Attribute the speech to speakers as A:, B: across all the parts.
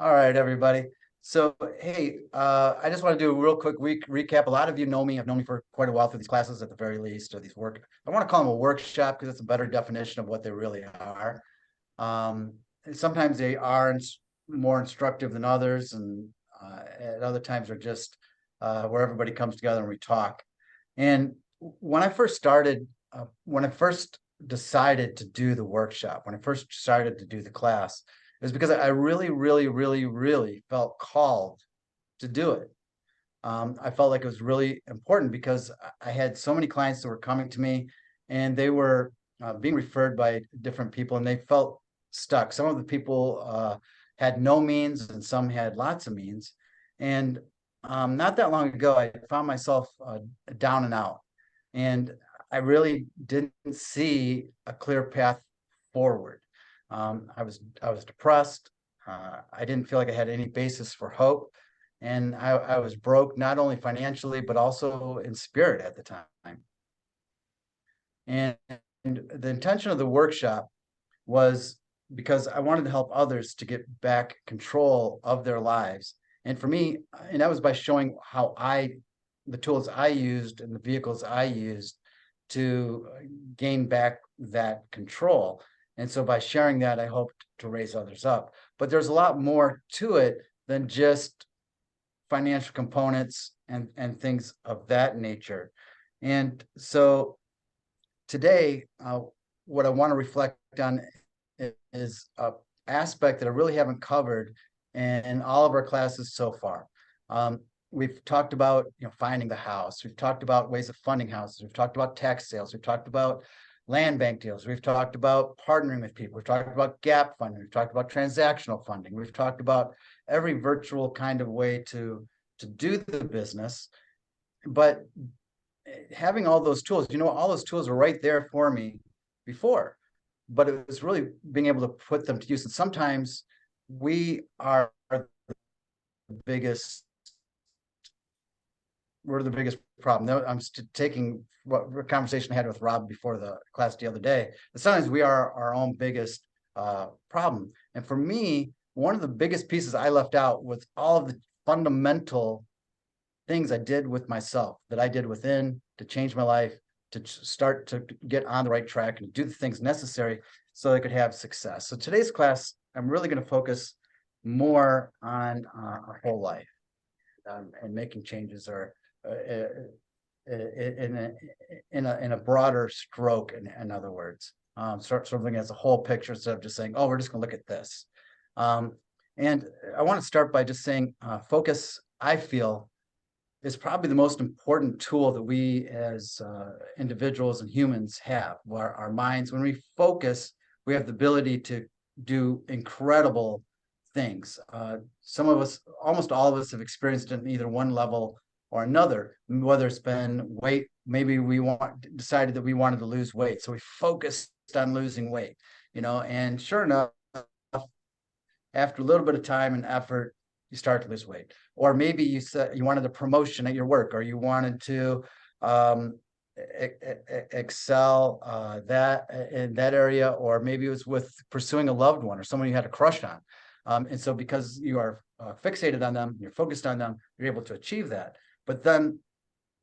A: All right, everybody. So, hey, I just want to do a real quick recap. A lot of you know me, have known me for quite a while through these classes at the very least, or these I want to call them a workshop because it's a better definition of what they really are. And sometimes they are more instructive than others, and at other times are just where everybody comes together and we talk. And when I first decided to do the workshop, when I first started to do the class, it was because I really, really, really, really felt called to do it. I felt like it was really important because I had so many clients that were coming to me and they were being referred by different people and they felt stuck. Some of the people had no means and some had lots of means. And not that long ago, I found myself down and out. And I really didn't see a clear path forward. I was depressed. I didn't feel like I had any basis for hope, and I was broke not only financially but also in spirit at the time. And the intention of the workshop was because I wanted to help others to get back control of their lives. And for me, and that was by showing the tools I used and the vehicles I used to gain back that control. And so by sharing that, I hoped to raise others up. But there's a lot more to it than just financial components and things of that nature. And so today, what I want to reflect on is a aspect that I really haven't covered in all of our classes so far. We've talked about finding the house. We've talked about ways of funding houses. We've talked about tax sales. We've talked about land bank deals. We've talked about partnering with people. We've talked about gap funding. We've talked about transactional funding. We've talked about every virtual kind of way to do the business. But having all those tools, all those tools were right there for me before, but it was really being able to put them to use. And sometimes we are the biggest we're the biggest problem. I'm taking what a conversation I had with Rob before the class the other day. But sometimes we are our own biggest problem. And for me, one of the biggest pieces I left out was all of the fundamental things I did with myself, that I did within to change my life, to start to get on the right track and do the things necessary so I could have success. So today's class, I'm really going to focus more on our whole life and making changes, or in a broader stroke, in other words, sort of looking as a whole picture instead of just saying, oh, we're just going to look at this. And I want to start by just saying focus, I feel, is probably the most important tool that we as individuals and humans have. Our minds, when we focus, we have the ability to do incredible things. Some of us, almost all of us, have experienced it in either one level or another, whether it's been weight. Maybe we decided that we wanted to lose weight, so we focused on losing weight, and sure enough, after a little bit of time and effort, you start to lose weight. Or maybe you said you wanted a promotion at your work, or you wanted to excel that in that area, or maybe it was with pursuing a loved one or someone you had a crush on. And so because you are fixated on them, you're focused on them, you're able to achieve that. But then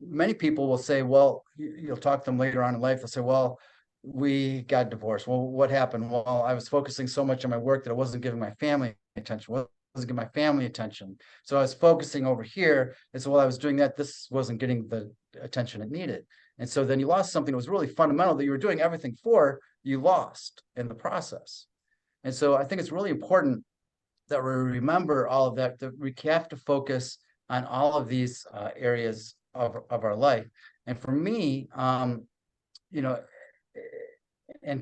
A: many people will say, well, you'll talk to them later on in life, they'll say, well, we got divorced. Well, what happened? Well, I was focusing so much on my work that I wasn't giving my family attention. Wasn't giving my family attention. So I was focusing over here. And so while I was doing that, this wasn't getting the attention it needed. And so then you lost something that was really fundamental that you were doing everything for, you lost in the process. And so I think it's really important that we remember all of that we have to focus on all of these areas of our life. And for me, and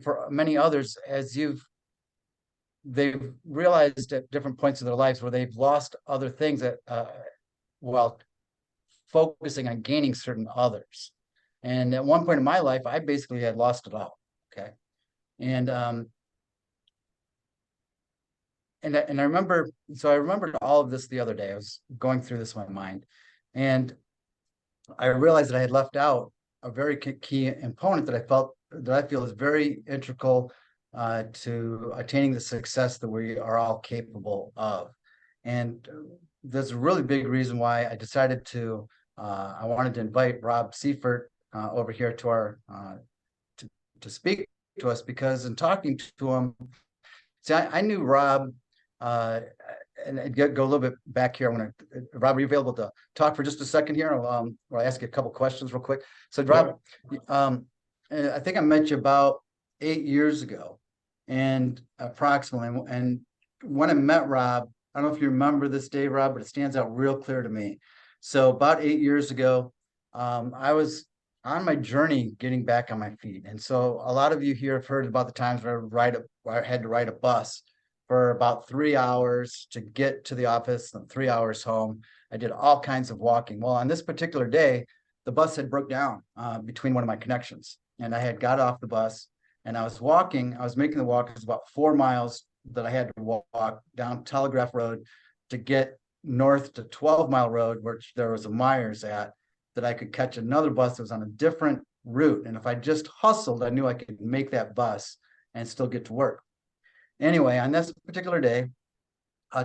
A: for many others, as they've realized at different points of their lives where they've lost other things that while focusing on gaining certain others. And at one point in my life, I basically had lost it all. Okay. And I remember, so I remembered all of this the other day. I was going through this in my mind, and I realized that I had left out a very key component that I feel is very integral to attaining the success that we are all capable of. And there's a really big reason why I decided to, I wanted to invite Rob Syfert over here to our, to speak to us, because in talking to him, see, I knew Rob, uh, and go a little bit back here. Rob, are you available to talk for just a second here? I'll ask you a couple questions real quick. So Rob, I think I met you about 8 years ago, and approximately, and when I met Rob, I don't know if you remember this day, Rob, but it stands out real clear to me. So about 8 years ago, I was on my journey getting back on my feet. And so a lot of you here have heard about the times where I had to ride a bus for about 3 hours to get to the office and 3 hours home. I did all kinds of walking. Well, on this particular day, the bus had broke down between one of my connections, and I had got off the bus and I was walking. I was making the walk. It was about 4 miles that I had to walk down Telegraph Road to get north to 12 Mile Road, which there was a Myers at, that I could catch another bus that was on a different route. And if I just hustled, I knew I could make that bus and still get to work. Anyway, on this particular day,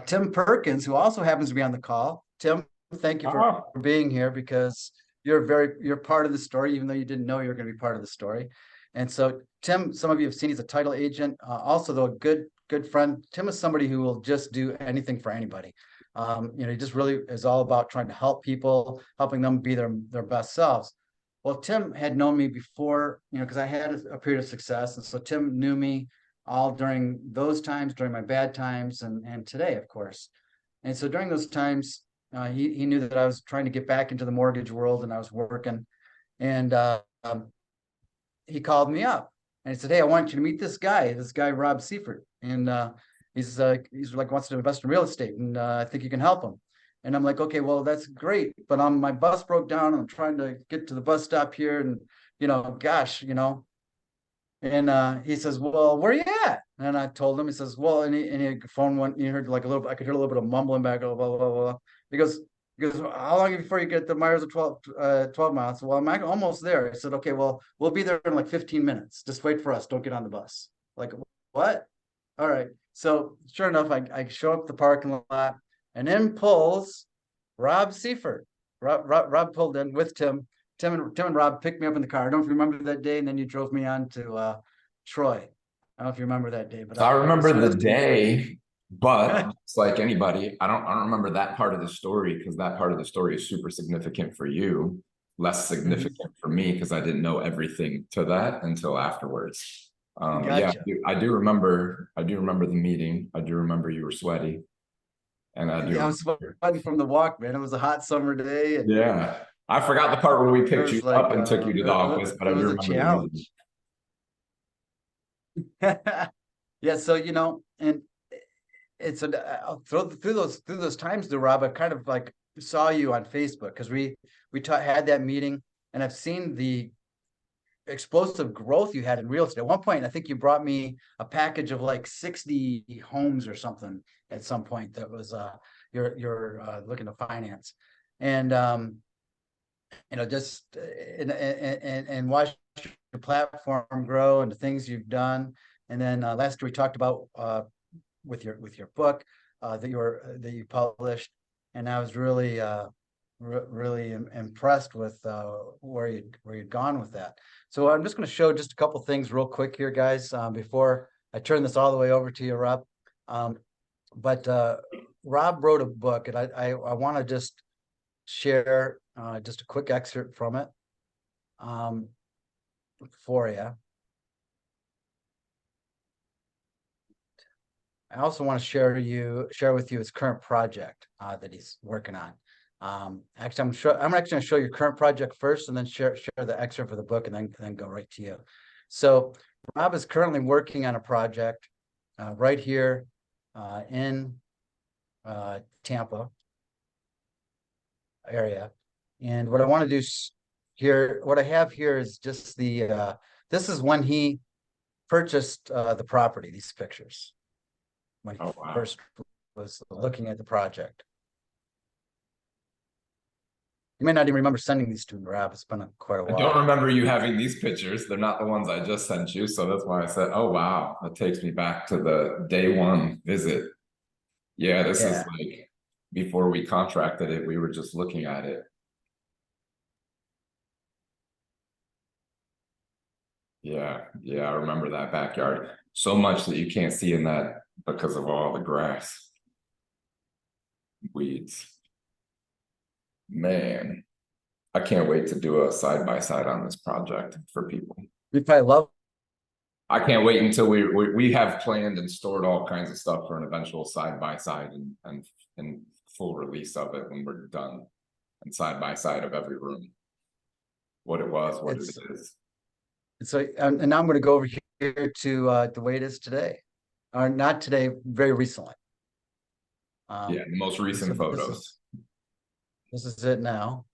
A: Tim Perkins, who also happens to be on the call. Tim, thank you for being here, because you're part of the story, even though you didn't know you were going to be part of the story. And so Tim, some of you have seen, he's a title agent, also though a good friend. Tim is somebody who will just do anything for anybody. He just really is all about trying to help people, helping them be their best selves. Well, Tim had known me before, because I had a period of success. And so Tim knew me all during those times, during my bad times, and today, of course. And so during those times, he knew that I was trying to get back into the mortgage world, and I was working. And he called me up and he said, "Hey, I want you to meet this guy, Rob Syfert. And he's like wants to invest in real estate, and I think you can help him." And I'm like, "Okay, well, that's great, but my bus broke down and I'm trying to get to the bus stop here, and gosh, And he says, "Well, where are you at?" And I told him. He says, "Well," and he phone went. You heard like a little. I could hear a little bit of mumbling back. Blah blah blah blah. He goes, "How long before you get to Myers of 12 miles?" Well, I'm almost there. I said, "Okay, well, we'll be there in like 15 minutes. Just wait for us. Don't get on the bus." Like, what? All right. So sure enough, I show up at the parking lot, and in pulls Rob Syfert. Rob pulled in with Tim. Tim and Rob picked me up in the car. I don't know if you remember that day, and then you drove me on to Troy. I don't know if you remember that day, but
B: So I remember the day, but it's like anybody, I don't remember that part of the story, because that part of the story is super significant for you, less significant for me because I didn't know everything to that until afterwards.
A: Gotcha.
B: Yeah, I do remember the meeting. I do remember you were sweaty. And I do.
A: Yeah, I was sweating from the walk, man. It was a hot summer day. And
B: yeah. I forgot the part where we picked you
A: like,
B: up and took you to the office, but I do
A: was a
B: remember the meeting.
A: challenge. Yeah, so and it's through those times, though, Rob, I kind of like saw you on Facebook, because we had that meeting, and I've seen the explosive growth you had in real estate. At one point, I think you brought me a package of like 60 homes or something at some point that was you're looking to finance. And just and watch your platform grow and the things you've done. And then last year we talked about with your book that you published, and I was really really impressed with where you'd gone with that. So I'm just going to show just a couple things real quick here, guys, before I turn this all the way over to you, Rob. But Rob wrote a book, and I want to just share just a quick excerpt from it for you. I also want to share with you his current project that he's working on. Actually, I'm actually going to show your current project first, and then share the excerpt for the book, and then go right to you. So Rob is currently working on a project right here in Tampa area. And what I want to do here, what I have here is just this is when he purchased the property, these pictures, when he first was looking at the project. You may not even remember sending these to me, Rob. It's been quite a while.
B: I don't remember you having these pictures. They're not the ones I just sent you. So that's why I said, oh, wow. That takes me back to the day one visit. Yeah, this is
A: Yeah,
B: like before we contracted it, we were just looking at it. Yeah, yeah, I remember that backyard. So much that you can't see in that because of all the grass, weeds. Man, I can't wait to do a side by side on this project for people.
A: we probably love.
B: I can't wait until we have planned and stored all kinds of stuff for an eventual side by side and full release of it when we're done, and side by side of every room, what it was, what it
A: It's
B: is.
A: so, and now I'm going to go over here to the way it is today, or not today, very recently.
B: Yeah, the most recent
A: So
B: photos.
A: this is it now.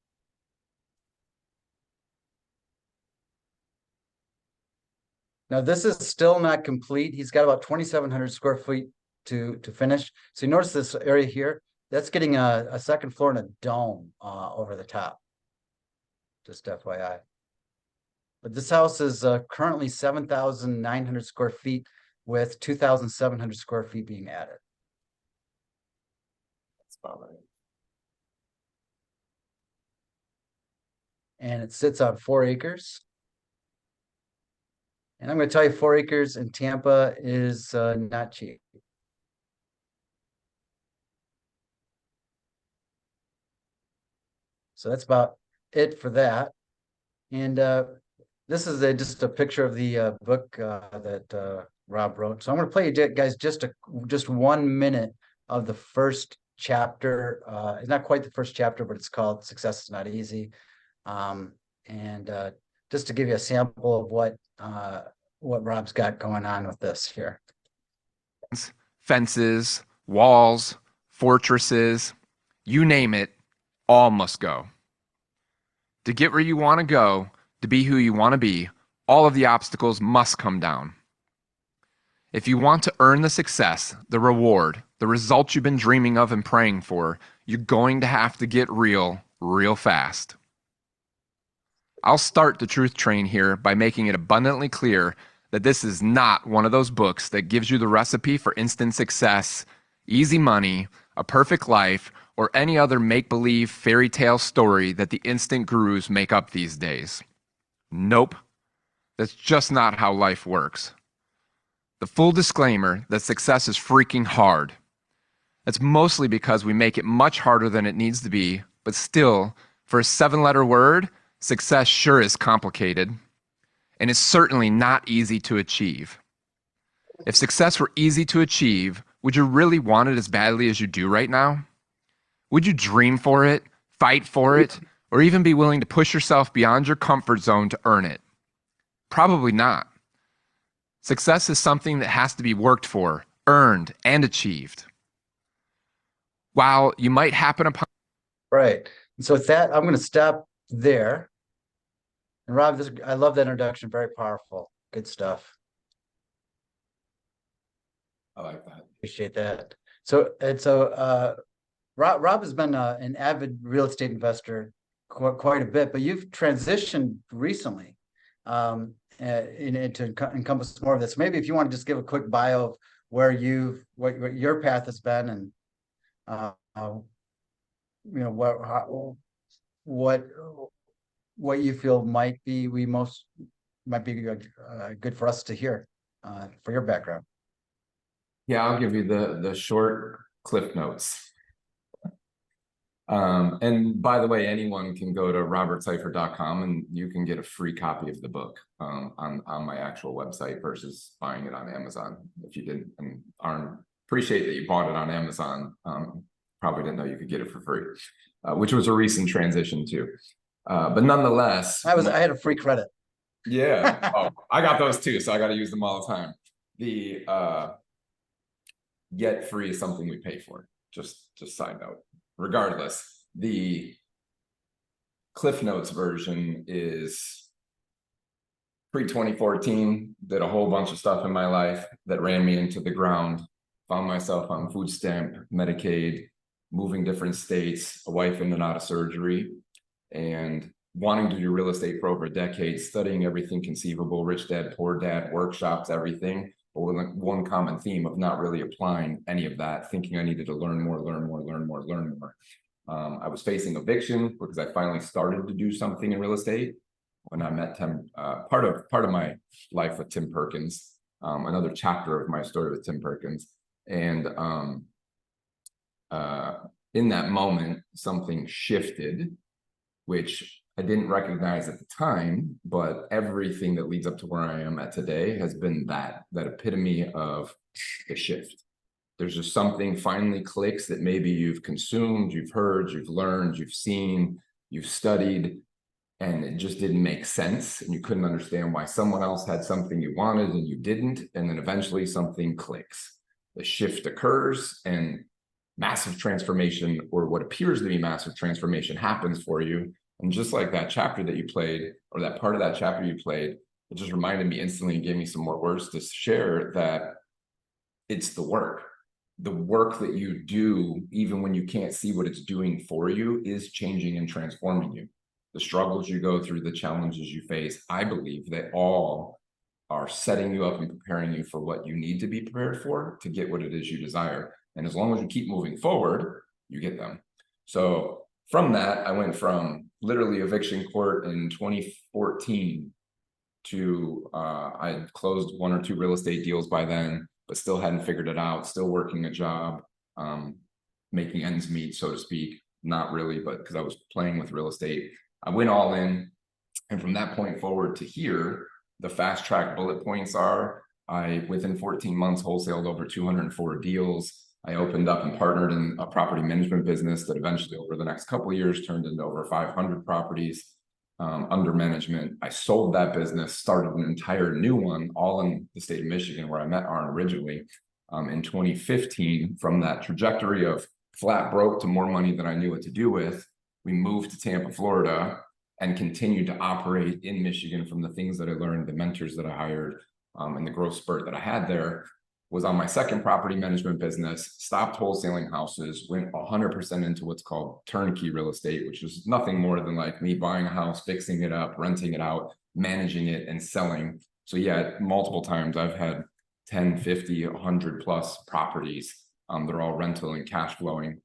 A: Now this is still not complete. He's got about 2,700 square feet to finish. So you notice this area here, that's getting a second floor and a dome over the top. Just FYI. But this house is currently 7,900 square feet with 2,700 square feet being added.
B: That's about right.
A: And it sits on 4 acres. And I'm going to tell you 4 acres in Tampa is not cheap. So that's about it for that. And this is just a picture of the book that Rob wrote. So I'm going to play you guys just 1 minute of the first chapter. It's not quite the first chapter, but it's called "Success is Not Easy," and just to give you a sample of what Rob's got going on with this here.
C: Fences, walls, fortresses, you name it, all must go. To get where you want to go, to be who you want to be, all of the obstacles must come down. If you want to earn the success, the reward, the results you've been dreaming of and praying for, you're going to have to get real, real fast. I'll start the truth train here by making it abundantly clear that this is not one of those books that gives you the recipe for instant success, easy money, a perfect life, or any other make-believe fairy tale story that the instant gurus make up these days. Nope. That's just not how life works. The full disclaimer that success is freaking hard. That's mostly because we make it much harder than it needs to be, but still, for a 7-letter word, success sure is complicated, and it's certainly not easy to achieve. If success were easy to achieve, would you really want it as badly as you do right now? Would you dream for it, fight for it, or even be willing to push yourself beyond your comfort zone to earn it? Probably not. Success is something that has to be worked for, earned, and achieved. While you might happen upon...
A: Right. And so with that, I'm going to stop there. And Rob, I love that introduction. Very powerful. Good stuff.
B: I like that.
A: Appreciate that. So Rob has been an avid real estate investor quite a bit, but you've transitioned recently to encompass more of this. Maybe if you want to just give a quick bio of where what your path has been, and what you feel might be good for us to hear for your background.
B: Yeah, I'll give you the short cliff notes. And by the way, anyone can go to robertsyfert.com and you can get a free copy of the book on my actual website versus buying it on Amazon. If you didn't and appreciate that you bought it on Amazon, probably didn't know you could get it for free, which was a recent transition too. But nonetheless,
A: I had a free credit.
B: Yeah. Oh, I got those too, so I got to use them all the time. The get free is something we pay for. Just side note. Regardless, the Cliff Notes version is pre-2014, did a whole bunch of stuff in my life that ran me into the ground, found myself on food stamp, Medicaid, moving different states, a wife in and out of surgery, and wanting to do real estate for over a decade, studying everything conceivable, rich dad, poor dad, workshops, everything. with like one common theme of not really applying any of that, thinking I needed to learn more, learn more, learn more, learn more. I was facing eviction because I finally started to do something in real estate when I met Tim. Part of my life with Tim Perkins, another chapter of my story with Tim Perkins, and in that moment, something shifted, which I didn't recognize at the time, but everything that leads up to where I am at today has been that epitome of the shift. There's just something finally clicks that maybe you've consumed, you've heard, you've learned, you've seen, you've studied, and it just didn't make sense. And you couldn't understand why someone else had something you wanted and you didn't. And then eventually something clicks. The shift occurs and massive transformation, or what appears to be massive transformation, happens for you. And just like that chapter that you played, or that part of that chapter you played, it just reminded me instantly and gave me some more words to share that it's the work that you do, even when you can't see what it's doing for you, is changing and transforming you. The struggles you go through, the challenges you face, I believe they all are setting you up and preparing you for what you need to be prepared for to get what it is you desire. And as long as you keep moving forward, you get them. So from that, I went from literally eviction court in 2014 to I closed 1 or 2 real estate deals by then, but still hadn't figured it out, still working a job, making ends meet, so to speak. Not really, but because I was playing with real estate. I went all in. And from that point forward to here, the fast track bullet points are, I, within 14 months, wholesaled over 204 deals. I opened up and partnered in a property management business that eventually over the next couple of years turned into over 500 properties under management. I sold that business, started an entire new one, all in the state of Michigan, where I met Arn originally in 2015. From that trajectory of flat broke to more money than I knew what to do with, we moved to Tampa, Florida, and continued to operate in Michigan from the things that I learned, the mentors that I hired, and the growth spurt that I had there. Was on my second property management business, stopped wholesaling houses, went 100% into what's called turnkey real estate, which is nothing more than like me buying a house, fixing it up, renting it out, managing it, and selling. So yeah, multiple times I've had 10, 50, 100 plus properties. They're all rental and cash flowing.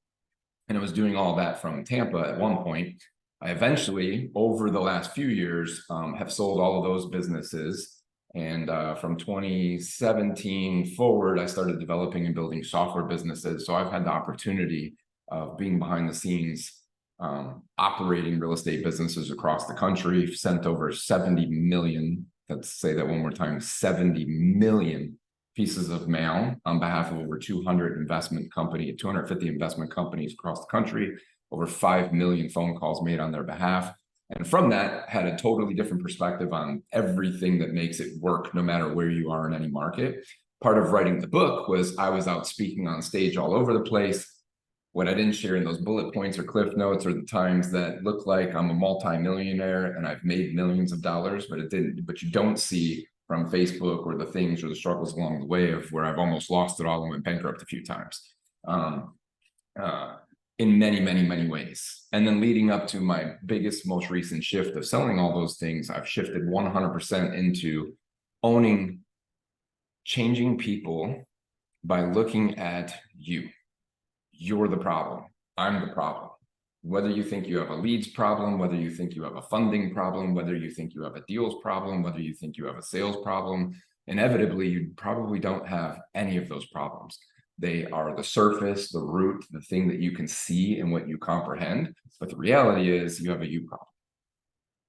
B: And I was doing all that from Tampa at one point. I eventually, over the last few years, have sold all of those businesses. And from 2017 forward, I started developing and building software businesses. So I've had the opportunity of being behind the scenes, operating real estate businesses across the country, sent over 70 million, let's say that one more time, 70 million pieces of mail on behalf of over 250 investment companies across the country, over 5 million phone calls made on their behalf. And from that, had a totally different perspective on everything that makes it work, no matter where you are in any market. Part of writing the book was I was out speaking on stage all over the place. What I didn't share in those bullet points or cliff notes are the times that look like I'm a multi-millionaire and I've made millions of dollars, but you don't see from Facebook or the things or the struggles along the way of where I've almost lost it all and went bankrupt a few times. In many, many, many ways. And then leading up to my biggest, most recent shift of selling all those things, I've shifted 100% into owning, changing people by looking at you. You're the problem. I'm the problem. Whether you think you have a leads problem, whether you think you have a funding problem, whether you think you have a deals problem, whether you think you have a sales problem, inevitably, you probably don't have any of those problems. They are the surface, the root, the thing that you can see and what you comprehend. But the reality is you have a you problem.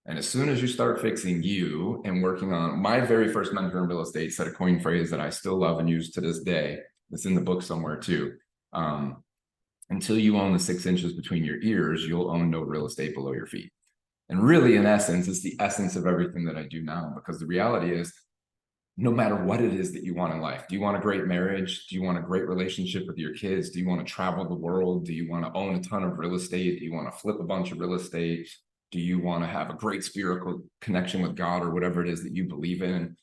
B: And as soon as you start fixing you and working on, my very first mentor in real estate said a coin phrase that I still love and use to this day. It's in the book somewhere too. Until you own the 6 inches between your ears, you'll own no real estate below your feet. And really, in essence, it's the essence of everything that I do now, because the reality is, no matter what it is that you want in life, do you want a great marriage? Do you want a great relationship with your kids? Do you want to travel the world? Do you want to own a ton of real estate? Do you want to flip a bunch of real estate? Do you want to have a great spiritual connection with God or whatever it is that you believe in?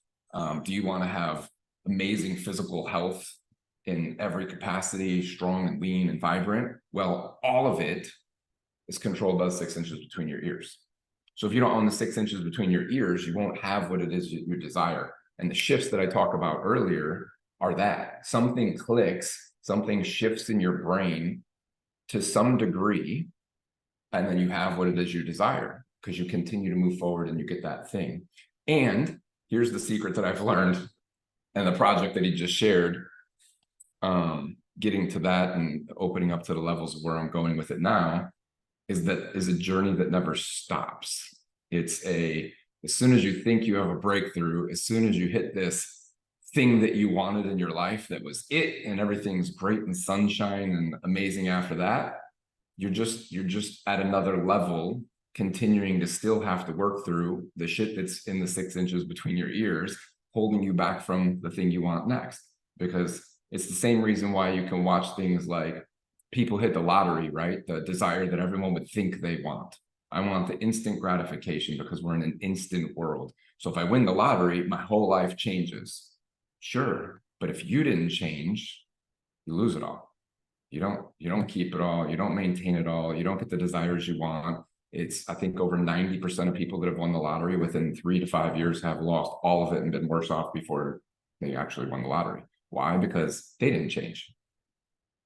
B: Do you want to have amazing physical health in every capacity, strong and lean and vibrant? Well, all of it is controlled by the 6 inches between your ears. So if you don't own the 6 inches between your ears, you won't have what it is you desire. And the shifts that I talk about earlier are that. Something clicks, something shifts in your brain to some degree, and then you have what it is you desire because you continue to move forward and you get that thing. And here's the secret that I've learned and the project that he just shared, getting to that and opening up to the levels of where I'm going with it now, is a journey that never stops. It's as soon as you think you have a breakthrough, as soon as you hit this thing that you wanted in your life that was it, and everything's great and sunshine and amazing after that, you're just at another level, continuing to still have to work through the shit that's in the 6 inches between your ears, holding you back from the thing you want next. Because it's the same reason why you can watch things like people hit the lottery, right? The desire that everyone would think they want. I want the instant gratification because we're in an instant world. So if I win the lottery, my whole life changes. Sure, but if you didn't change, you lose it all. You don't keep it all. You don't maintain it all. You don't get the desires you want. It's, I think, over 90% of people that have won the lottery within 3 to 5 years have lost all of it and been worse off before they actually won the lottery. Why? Because they didn't change.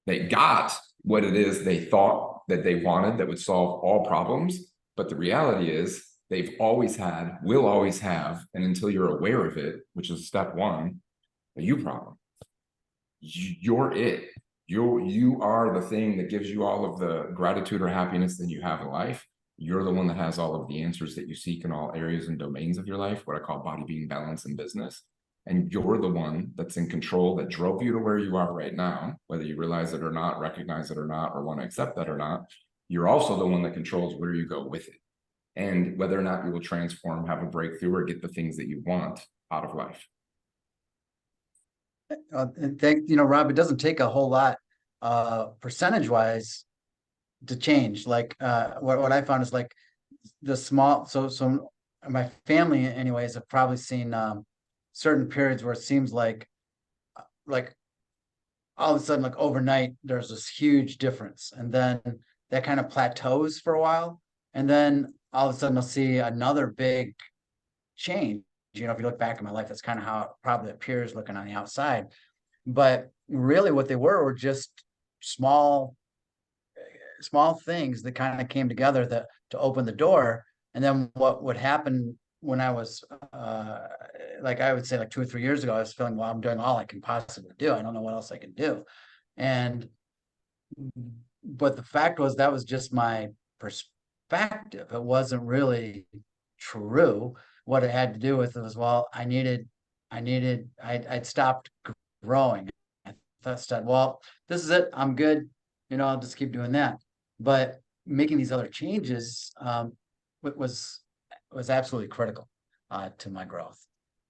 B: They got what it is they thought that they wanted that would solve all problems. But the reality is they've always had, will always have, and until you're aware of it, which is step one, a you problem. You're it. You are the thing that gives you all of the gratitude or happiness that you have in life. You're the one that has all of the answers that you seek in all areas and domains of your life, what I call body, being, balance, and business. And you're the one that's in control, that drove you to where you are right now, whether you realize it or not, recognize it or not, or want to accept that or not. You're also the one that controls where you go with it, and whether or not you will transform, have a breakthrough, or get the things that you want out of life.
A: And Rob, it doesn't take a whole lot, percentage wise, to change. Like, what I found is like the small, so my family anyways have probably seen, certain periods where it seems like all of a sudden, like overnight, there's this huge difference. And then that kind of plateaus for a while. And then all of a sudden I'll see another big change. If you look back at my life, that's kind of how it probably appears looking on the outside. But really what they were just small things that kind of came together to open the door. And then what would happen when I was, like, I would say like 2 or 3 years ago, I was feeling, well, I'm doing all I can possibly do. I don't know what else I can do. But the fact was, that was just my perspective. It wasn't really true. What it had to do with it was, well, I'd stopped growing. I thought, well, this is it. I'm good. I'll just keep doing that. But making these other changes, was absolutely critical, to my growth.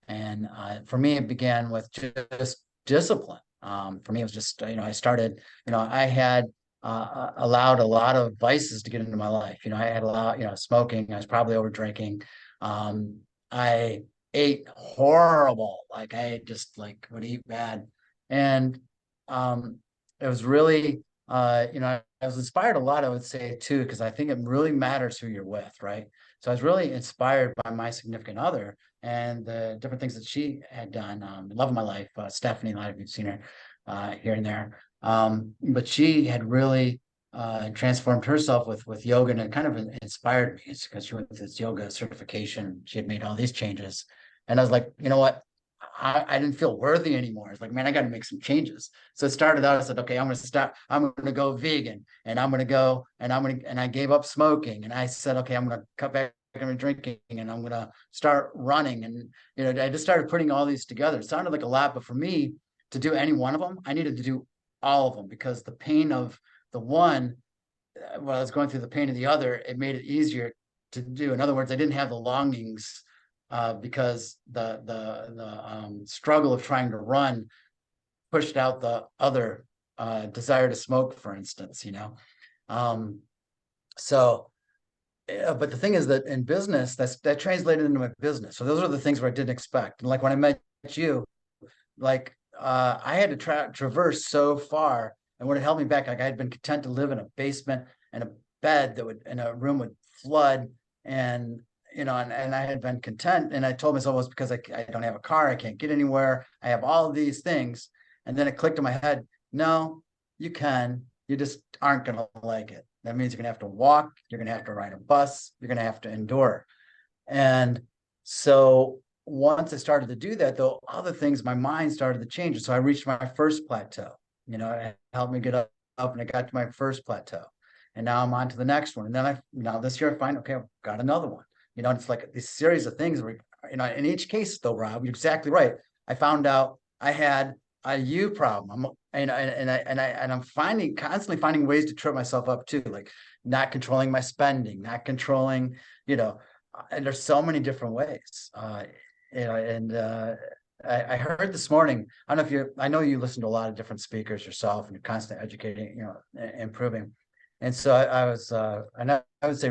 A: And for me, it began with just discipline. For me, it was just, I started, I had allowed a lot of vices to get into my life. I had a lot, smoking. I was probably over drinking. I ate horrible. Like, I just would eat bad. And it was really, I was inspired a lot, I would say, too, because I think it really matters who you're with, right? So I was really inspired by my significant other and the different things that she had done. Love of my life, Stephanie, a lot of you've seen her here and there. But she had really transformed herself with yoga, and it kind of inspired me. It's because she went with this yoga certification. She had made all these changes. And I was like, you know what? I didn't feel worthy anymore. It's like, man, I got to make some changes. So it started out, I said, okay, I'm going to go vegan, and and I gave up smoking, and I said, okay, I'm going to cut back on drinking, and I'm going to start running. And, I just started putting all these together. It sounded like a lot, but for me to do any one of them, I needed to do all of them, because the pain of the one, while I was going through the pain of the other, it made it easier to do. In other words, I didn't have the longings, because the struggle of trying to run pushed out the other desire to smoke, for instance. So, but the thing is that in business, that translated into my business. So those are the things where I didn't expect. And like when I met you, I had to traverse so far, and what had held me back, like I had been content to live in a basement and a bed in a room would flood, and and I had been content, and I told myself it was because I don't have a car, I can't get anywhere, I have all of these things, And then it clicked in my head, no, you can, you just aren't going to like it. That means you're going to have to walk, you're going to have to ride a bus, you're going to have to endure. And so once I started to do that, though, other things, my mind started to change. So I reached my first plateau, it helped me get up and I got to my first plateau. And now I'm on to the next one. And then now this year I find, okay, I've got another one. It's like this series of things where, in each case though, Rob, you're exactly right. I found out I had a you problem. I'm constantly finding ways to trip myself up too, like not controlling my spending, not controlling, and there's so many different ways. I heard this morning, I don't know if I know you listen to a lot of different speakers yourself and you're constantly educating, improving. And so I would say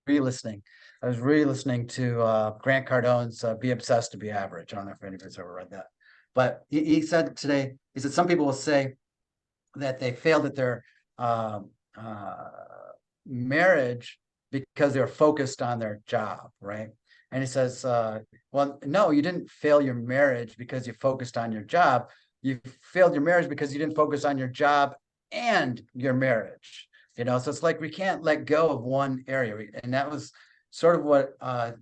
A: re-listening. I was re-listening to Grant Cardone's Be Obsessed to Be Average. I don't know if anybody's ever read that. But he said today, he said some people will say that they failed at their marriage because they're focused on their job, right? And he says, well, no, you didn't fail your marriage because you focused on your job. You failed your marriage because you didn't focus on your job and your marriage. So it's like we can't let go of one area. And that was sort of what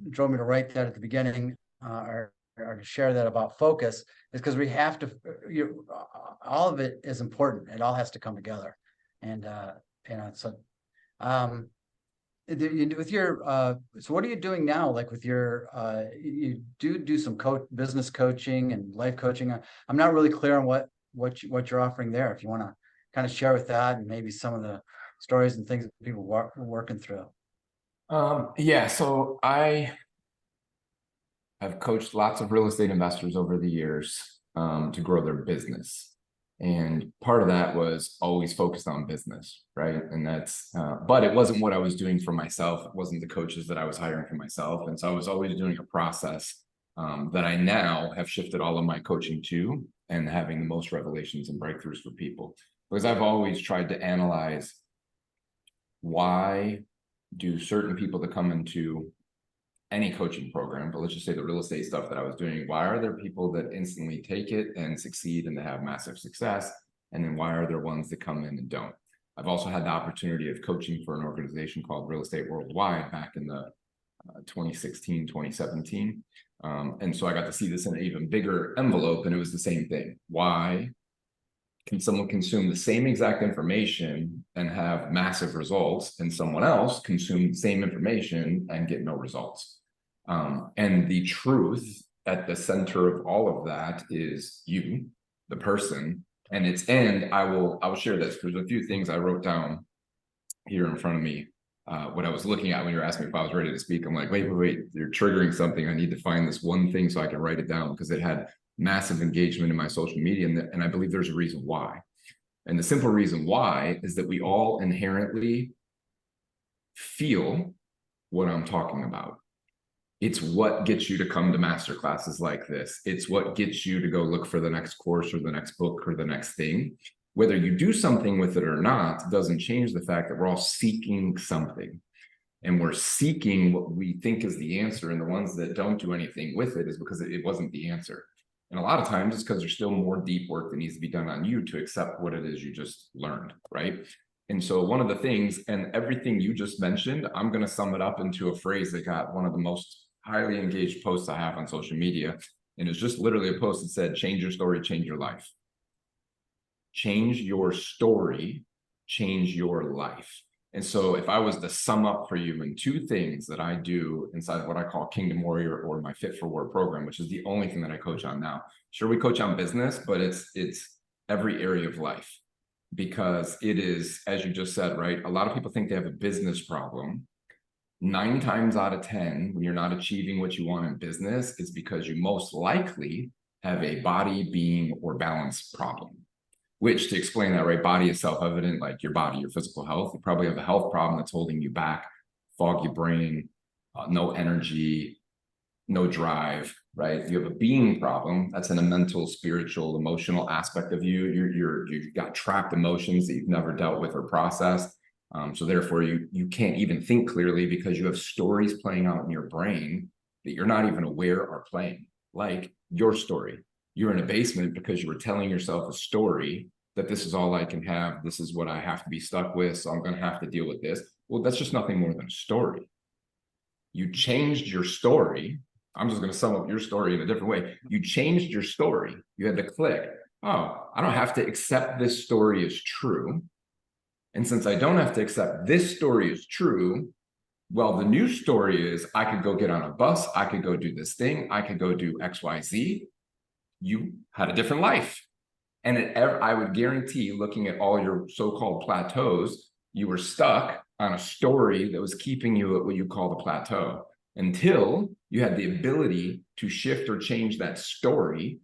A: drove me to write that at the beginning, or to share that about focus, is because we have to, all of it is important. It all has to come together. And, so with your so what are you doing now, like with your you do some business coaching and life coaching? I'm not really clear on what you're offering there, if you want to kind of share with that and maybe some of the stories and things that people are working through.
B: Yeah, so I have coached lots of real estate investors over the years to grow their business. And part of that was always focused on business, right? And that's, but it wasn't what I was doing for myself. It wasn't the coaches that I was hiring for myself. And so I was always doing a process that I now have shifted all of my coaching to, and having the most revelations and breakthroughs for people. Because I've always tried to analyze, why do certain people that come into any coaching program, but let's just say the real estate stuff that I was doing, why are there people that instantly take it and succeed and they have massive success? And then why are there ones that come in and don't? I've also had the opportunity of coaching for an organization called Real Estate Worldwide back in the 2016, 2017. And so I got to see this in an even bigger envelope, and it was the same thing. Why can someone consume the same exact information and have massive results, and someone else consume the same information and get no results? And the truth at the center of all of that is you, the person. And I will share this. There's a few things I wrote down here in front of me. What I was looking at when you were asking me if I was ready to speak, I'm like, wait, you're triggering something. I need to find this one thing so I can write it down, because it had massive engagement in my social media. And I believe there's a reason why. And the simple reason why is that we all inherently feel what I'm talking about. It's what gets you to come to master classes like this. It's what gets you to go look for the next course or the next book or the next thing. Whether you do something with it or not doesn't change the fact that we're all seeking something. And we're seeking what we think is the answer. And the ones that don't do anything with it is because it wasn't the answer. And a lot of times it's because there's still more deep work that needs to be done on you to accept what it is you just learned, right? And so one of the things, and everything you just mentioned, I'm going to sum it up into a phrase that got one of the most highly engaged posts I have on social media. And it's just literally a post that said, change your story, change your life. Change your story, change your life. And so if I was to sum up for you in two things that I do inside what I call Kingdom Warrior or my Fit for War program, which is the only thing that I coach on now. Sure, we coach on business, but it's every area of life, because it is, as you just said, right? A lot of people think they have a business problem. 9 times out of 10, when you're not achieving what you want in business, it's because you most likely have a body, being, or balance problem. Which, to explain that, right, body is self-evident, like your body, your physical health. You probably have a health problem that's holding you back, foggy brain, no energy, no drive, right? You have a being problem. That's in a mental, spiritual, emotional aspect of you. You've got trapped emotions that you've never dealt with or processed. So therefore, you can't even think clearly because you have stories playing out in your brain that you're not even aware are playing, like your story. You're in a basement because you were telling yourself a story that this is all I can have. This is what I have to be stuck with. So I'm going to have to deal with this. Well, that's just nothing more than a story. You changed your story. I'm just going to sum up your story in a different way. You changed your story. You had to click. Oh, I don't have to accept this story as true. And since I don't have to accept this story as true, well, the new story is I could go get on a bus. I could go do this thing. I could go do X, Y, Z. You had a different life. And I would guarantee, looking at all your so-called plateaus, you were stuck on a story that was keeping you at what you call the plateau until you had the ability to shift or change that story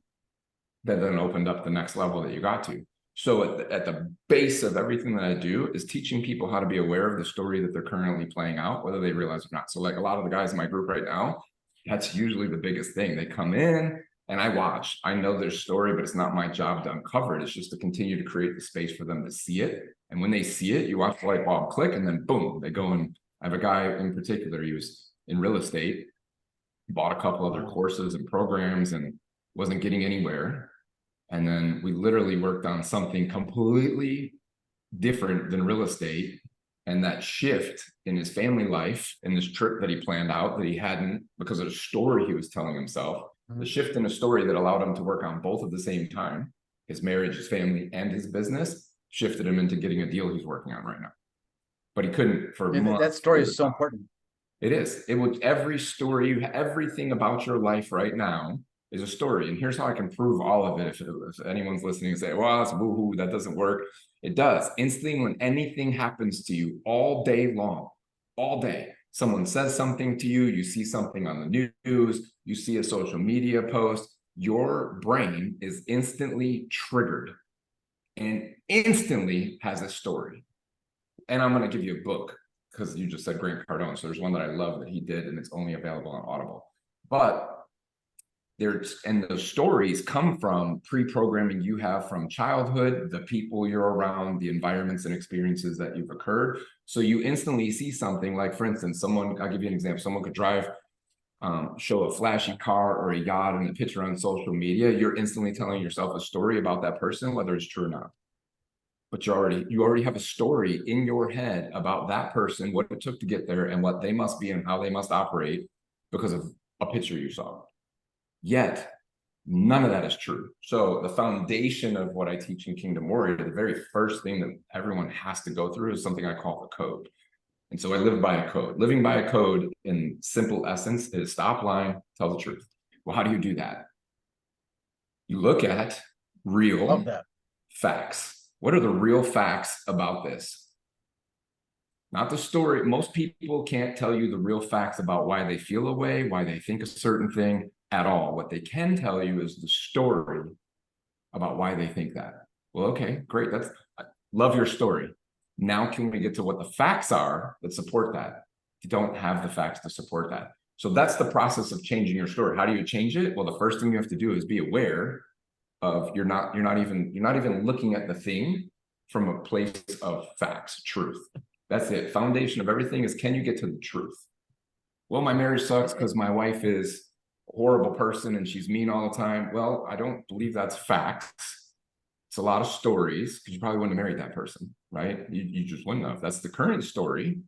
B: that then opened up the next level that you got to. So at the base of everything that I do is teaching people how to be aware of the story that they're currently playing out, whether they realize or not. So like a lot of the guys in my group right now, that's usually the biggest thing. They come in and I watch. I know their story, but it's not my job to uncover it. It's just to continue to create the space for them to see it. And when they see it, you watch the light bulb click and then boom, they go and I have a guy in particular, he was in real estate, bought a couple other courses and programs and wasn't getting anywhere. And then we literally worked on something completely different than real estate. And that shift in his family life and this trip that he planned out that he hadn't because of the story he was telling himself, the shift in a story that allowed him to work on both at the same time, his marriage, his family, and his business, shifted him into getting a deal he's working on right now. But he couldn't for months.
A: That story is so important.
B: It is. It was every story, everything about your life right now is a story. And here's how I can prove all of it. If anyone's listening and say, well, it's woohoo, that doesn't work. It does. Instantly, when anything happens to you all day long, all day, someone says something to you, you see something on the news, you see a social media post, your brain is instantly triggered and instantly has a story. And I'm going to give you a book because you just said Grant Cardone. So there's one that I love that he did, and it's only available on Audible. But the stories come from pre-programming you have from childhood, the people you're around, the environments and experiences that you've occurred. So you instantly see something like, for instance, I'll give you an example. Someone could show a flashy car or a yacht in a picture on social media. You're instantly telling yourself a story about that person, whether it's true or not. But you already have a story in your head about that person, what it took to get there and what they must be and how they must operate because of a picture you saw. Yet, none of that is true. So the foundation of what I teach in Kingdom Warrior, the very first thing that everyone has to go through is something I call the code. And so I live by a code. Living by a code in simple essence is stop lying, tell the truth. Well, how do you do that? You look at real facts. What are the real facts about this? Not the story. Most people can't tell you the real facts about why they feel a way, why they think a certain thing at all. What they can tell you is the story about why they think that. Well, okay, great. I love your story. Now can we get to what the facts are that support that? You don't have the facts to support that. So that's the process of changing your story. How do you change it? Well, the first thing you have to do is be aware of you're not even looking at the thing from a place of facts, truth. That's it. Foundation of everything is, can you get to the truth? Well, my marriage sucks because my wife is a horrible person and she's mean all the time. Well, I don't believe that's facts. It's a lot of stories because you probably wouldn't have married that person, right? You just wouldn't have. That's the current story.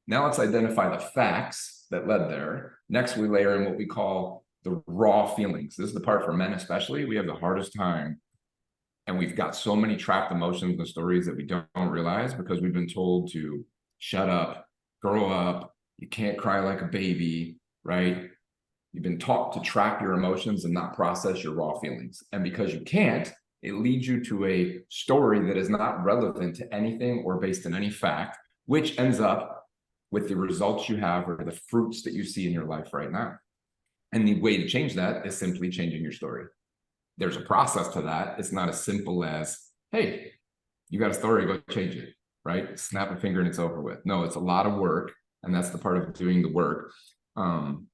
B: Now let's identify the facts that led there. Next, we layer in what we call the raw feelings. This is the part for men especially. We have the hardest time. And we've got so many trapped emotions and stories that we don't realize because we've been told to shut up, grow up, you can't cry like a baby, right? You've been taught to trap your emotions and not process your raw feelings. And because you can't, it leads you to a story that is not relevant to anything or based in any fact, which ends up with the results you have or the fruits that you see in your life right now. And the way to change that is simply changing your story. There's a process to that. It's not as simple as, hey, you got a story, go change it, right? Snap a finger and it's over with. No, it's a lot of work. And that's the part of doing the work. And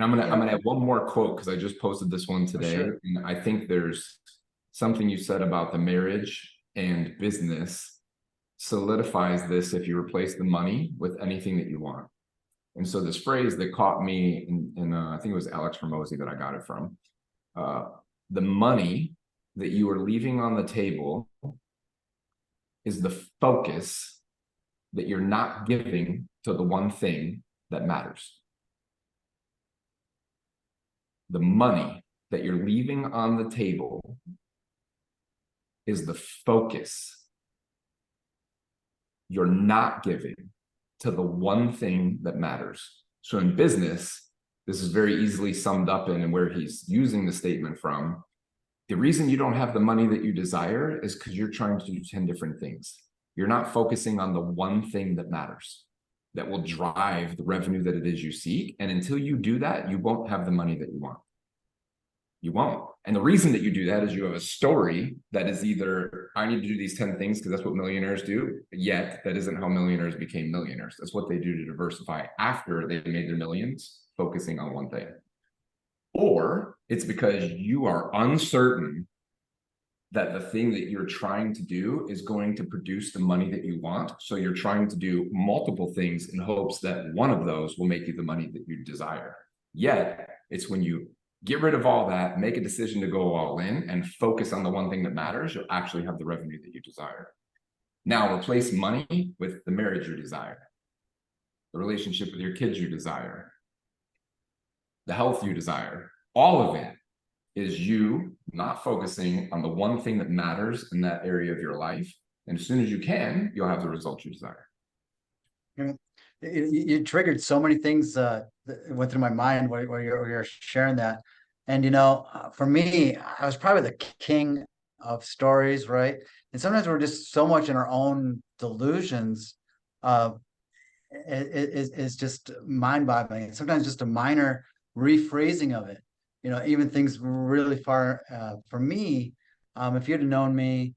B: I'm gonna add one more quote because I just posted this one today. Sure. And I think there's something you said about the marriage and business solidifies this if you replace the money with anything that you want. And so this phrase that caught me in I think it was Alex Hormozy that I got it from. the money that you are leaving on the table is the focus that you're not giving to the one thing that matters. The money that you're leaving on the table is the focus you're not giving to the one thing that matters. So in business, this is very easily summed up in where he's using the statement from. The reason you don't have the money that you desire is because you're trying to do 10 different things. You're not focusing on the one thing that matters, that will drive the revenue that it is you seek. And until you do that, you won't have the money that you want. You won't. And the reason that you do that is you have a story that is either, I need to do these 10 things because that's what millionaires do, yet that isn't how millionaires became millionaires. That's what they do to diversify after they made their millions, focusing on one thing. Or it's because you are uncertain that the thing that you're trying to do is going to produce the money that you want. So you're trying to do multiple things in hopes that one of those will make you the money that you desire. Yet it's when you get rid of all that, make a decision to go all in and focus on the one thing that matters, you'll actually have the revenue that you desire. Now replace money with the marriage you desire, the relationship with your kids you desire, the health you desire. All of it is you not focusing on the one thing that matters in that area of your life. And as soon as you can, you'll have the results you desire.
A: You triggered so many things that went through my mind while you're sharing that. And, for me, I was probably the king of stories, right? And sometimes we're just so much in our own delusions. Is just mind-boggling. And sometimes just a minor rephrasing of it, even things really far, for me, if you'd have known me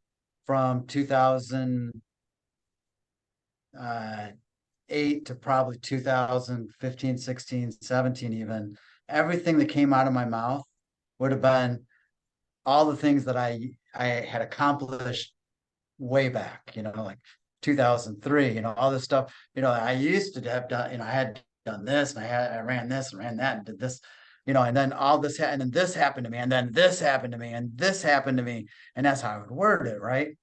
A: from 2008 to probably 2015, 16, 17, even, everything that came out of my mouth would have been all the things that I had accomplished way back, like 2003, all this stuff, I used to have done, I had done this and I ran this and ran that and did this, and then all this, and then this happened to me, and then this happened to me, and this happened to me. And that's how I would word it, right?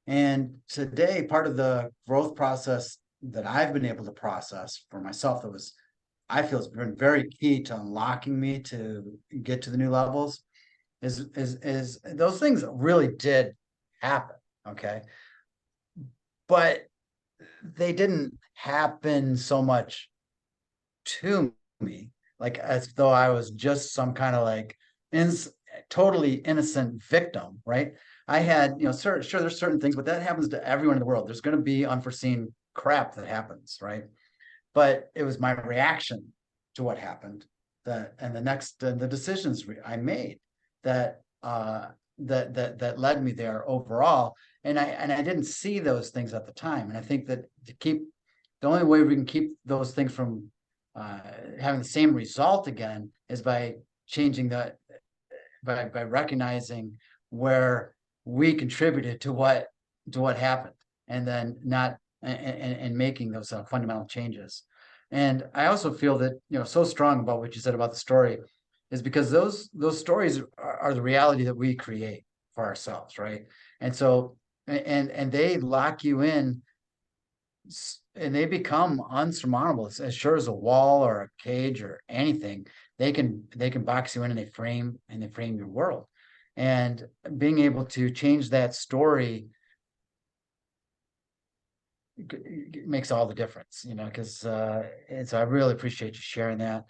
A: And today, part of the growth process that I've been able to process for myself that was, I feel, has been very key to unlocking me to get to the new levels is those things really did happen. Okay. But they didn't happen so much to me, like as though I was just some kind of like totally innocent victim, right? I had, sure, there's certain things, but that happens to everyone in the world. There's going to be unforeseen crap that happens, right? But it was my reaction to what happened and the decisions I made that that led me there overall. And I didn't see those things at the time. And I think that the only way we can keep those things from having the same result again is by changing by recognizing where we contributed to what happened, and then not and making those fundamental changes. And I also feel that, so strong about what you said about the story is because those stories are the reality that we create for ourselves, right? And so and they lock you in, and they become unsurmountable. It's as sure as a wall or a cage or anything. They can box you in, and they frame your world. And being able to change that story makes all the difference, because and so I really appreciate you sharing that.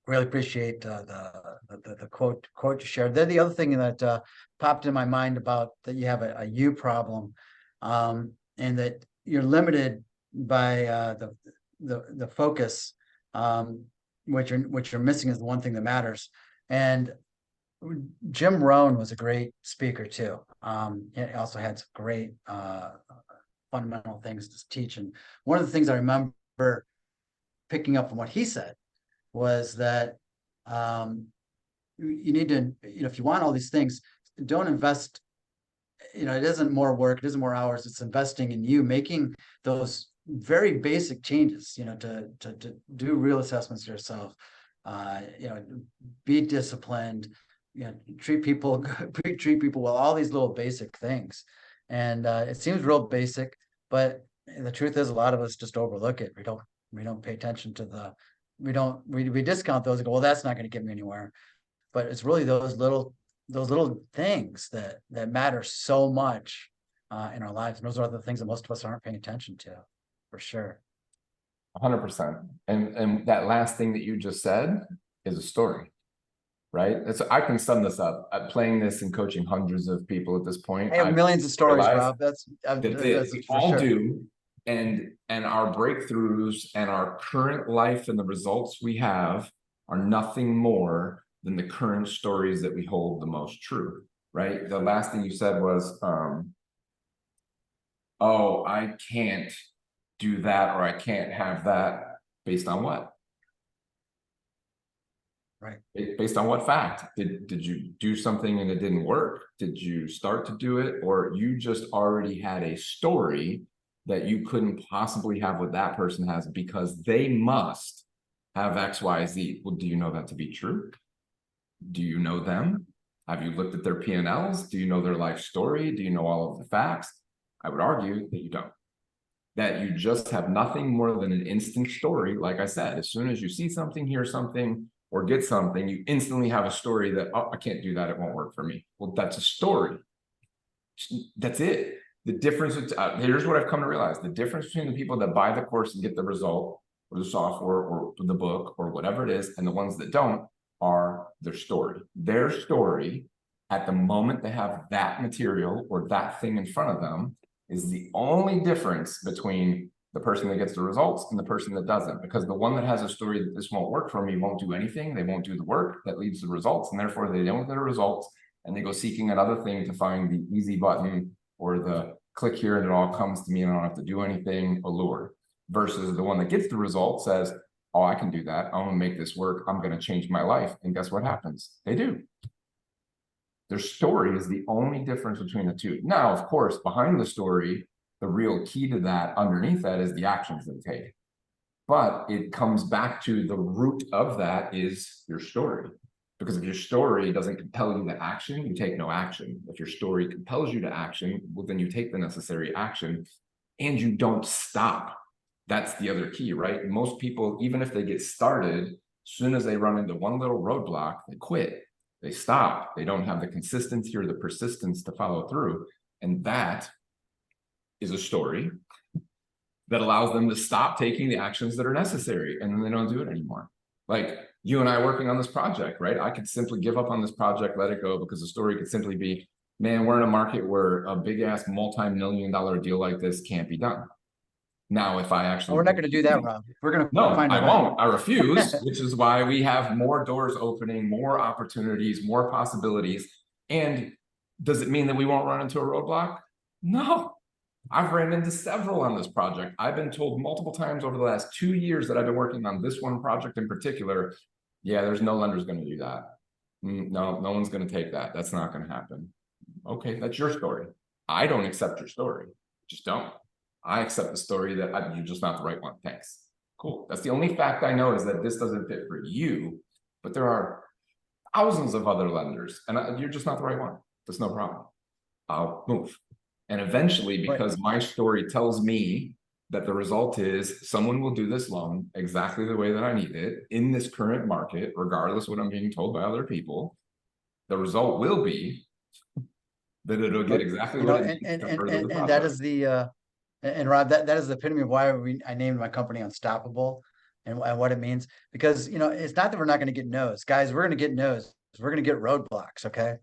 A: Really appreciate the quote you shared. Then the other thing that popped in my mind about that you have a you problem, and that you're limited by the focus, what you're missing is the one thing that matters. And Jim Rohn was a great speaker too. He also had some great fundamental things to teach. And one of the things I remember picking up from what he said was that you need to, if you want all these things, don't invest. It isn't more work, it isn't more hours. It's investing in you, making those very basic changes. To do real assessments yourself. Be disciplined. treat people treat people well, all these little basic things. And it seems real basic, but the truth is a lot of us just overlook it. We don't pay attention to we discount those and go, well, that's not going to get me anywhere. But it's really those little things that matter so much in our lives. And those are the things that most of us aren't paying attention to, for sure.
B: 100%. And that last thing that you just said is a story, right? I can sum this up. I'm playing this and coaching hundreds of people at this point.
A: I have millions of stories, Rob. That's
B: we
A: for
B: all
A: sure.
B: do. And our breakthroughs and our current life and the results we have are nothing more than the current stories that we hold the most true, right? The last thing you said was, oh, I can't do that, or I can't have that. Based on what?
A: Right.
B: Based on what fact? Did you do something and it didn't work? Did you start to do it? Or you just already had a story that you couldn't possibly have what that person has because they must have X, Y, Z. Well, do you know that to be true? Do you know them? Have you looked at their P&Ls? Do you know their life story? Do you know all of the facts? I would argue that you don't. That you just have nothing more than an instant story. Like I said, as soon as you see something, hear something, or get something, you instantly have a story that, oh, I can't do that. It won't work for me. Well, that's a story. That's it. The difference, here's what I've come to realize. The difference between the people that buy the course and get the result, or the software, or the book, or whatever it is, and the ones that don't, are their story. Their story, at the moment they have that material or that thing in front of them, is the only difference between the person that gets the results and the person that doesn't. Because the one that has a story that this won't work for me won't do anything. They won't do the work that leads to the results, and therefore they don't get the results, and they go seeking another thing to find the easy button or the click here and it all comes to me and I don't have to do anything allure. Versus the one that gets the result says, oh, I can do that. I'm gonna make this work. I'm gonna change my life. And guess what happens? They do. Their story is the only difference between the two. Now, of course, behind the story, the real key to that, underneath that, is the actions they take. But it comes back to the root of that is your story. Because if your story doesn't compel you to action, you take no action. If your story compels you to action, well, then you take the necessary action and you don't stop. That's the other key, right? Most people, even if they get started, as soon as they run into one little roadblock, they quit. They stop. They don't have the consistency or the persistence to follow through. And that is a story that allows them to stop taking the actions that are necessary. And then they don't do it anymore. Like you and I working on this project, right? I could simply give up on this project, let it go, because the story could simply be, man, we're in a market where a big ass multi-million-dollar deal like this can't be done. Now, if I actually,
A: we're not going to do that, Rob. We're going to
B: find a way. Won't. I refuse, which is why we have more doors opening, more opportunities, more possibilities. And does it mean that we won't run into a roadblock? No. I've ran into several on this project. I've been told multiple times over the last 2 years that I've been working on this one project in particular, yeah, there's no lender's going to do that. No one's going to take that. That's not going to happen. Okay, that's your story. I don't accept your story. Just don't. I accept the story that you're just not the right one. Thanks. Cool. That's the only fact I know, is that this doesn't fit for you, but there are thousands of other lenders and you're just not the right one. That's no problem. I'll move. And eventually, because my story tells me that the result is someone will do this loan exactly the way that I need it in this current market, regardless of what I'm being told by other people, the result will be that it'll get exactly what it needs to further the process.
A: And that is the and Rob, that is the epitome of why I named my company Unstoppable and what it means. Because, it's not that we're not going to get no's. Guys, we're going to get no's. We're going to get roadblocks, okay?